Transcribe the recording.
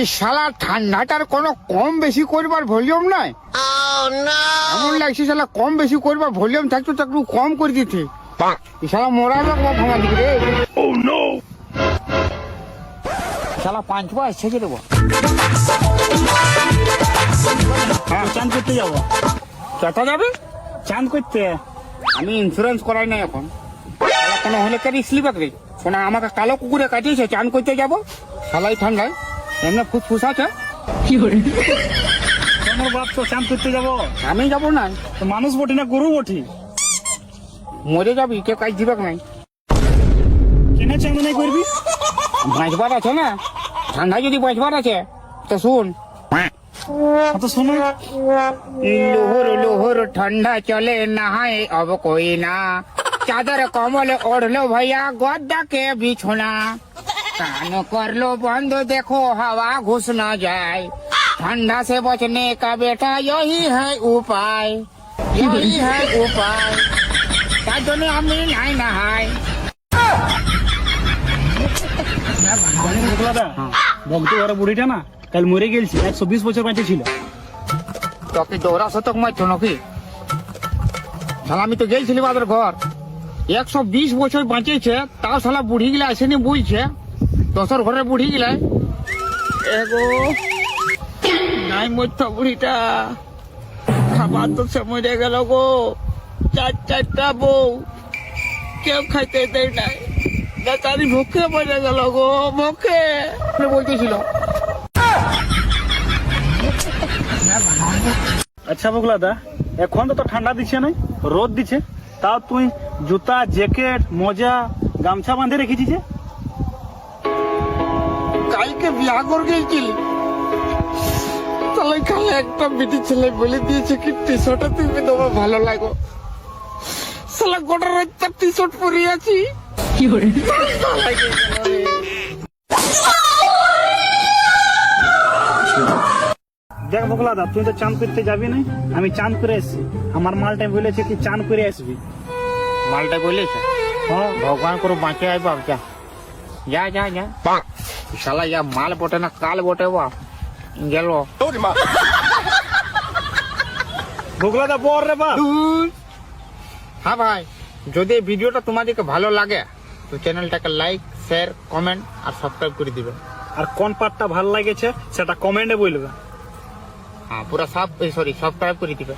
এই শালা ঠান্ডাটার কোনো কম বেশি করবার ভলিউম নাই। এমন লাগছে শালা কম বেশি করবার ভলিউম থাকতো তো একটু কম করে দিতে। এই শালা মরা যাক বা ভাঙা দিকে রে। শালা 5 বার ছেড়ে দেবো। চান করতে যাবো। কোথা যাবে? চান করতে। আমি ইন্স্যুরেন্স করাই না এখন। শালা কোনো হলে কারি স্লিপার রে শোনা আমাকে কালো কুকুরে কাটিয়েছে চান করতে যাবো শালাই ঠান্ডায় এমনি ফুসফুস আছে। তোমার বাপ তো চান করতে যাবো। আমি যাবো না। তো মানুষ বটি না গরু বটি? মরে যাবি কে কাজ দিবে নাই। কেন চান নাই করবি? বাঁচবার আছে না ঠান্ডায় যদি বাঁচবার আছে তো শুন। তো শোনো। লোহর লোহর ঠান্ডা চলে নহায় अब कोई ना चादर कमल ओढ़ लो भैया गद्दा के बिछोना कान कर लो बंद देखो हवा घुस न जाए ठंडा से बचने का बेटा यही है उपाय यही है उपाय ताजने हमें नहीं नहाय। ভক্ত ওরা বুড়িটা না কাল মরে গেলছি 120 বছর বাঁচে ছিল। তোকে দৌড়া শতক মারছো নাকি? শালা আমি তো গেছিলি বাদের ঘর 120 বছর বাঁচেছে তাও শালা বুড়ি গিলা আসেনি বুঝছে দশর ঘরে বুড়ি গিলা এগো নাই মরতো বুড়িটা খাবার তো সে মরে গেল গো। 4টা বউ কেউ খাইতে দেয় নাই বেচারি ভুকে মরে গেল গো ভুকে বলতেছিল। আচ্ছা বগলাদা এখন তো ঠান্ডা দিচ্ছে না রোদ দিচ্ছে তাও তুই জুতা জ্যাকেট মোজা গামছা বাঁধে রেখেছিস যে? কালকে বিয়া করে গেছিলি তাহলে কালে একটা বেটি ছেলে বলে দিয়েছে কি টি শার্টটা তুমি তোমার ভালো লাগো সালা গোটা রাত টি শার্ট পরে আছি। কি করে দেখ বগলাদা তুই তো চান করতে যাবি না আমি চান করে এসছি আমার মালটা বলেছে কি চান করে আসবি। মালটা বলেছে হ্যাঁ ভগবান করে বাঁচে আই বাপ যা যা যা যা শালা যা মাল বটে না কাল বটে বাপ গেল। বগলাদা বর রে বাপ। হ্যাঁ ভাই যদি এই ভিডিওটা তোমাদেরকে ভালো লাগে তো চ্যানেলটাকে লাইক শেয়ার কমেন্ট আর সাবস্ক্রাইব করে দিবে। আর কোন পার্টটা ভালো লাগেছে সেটা কমেন্টে বলবে। হ্যাঁ পুরা সাবস্ক্রাইব করে দিবে।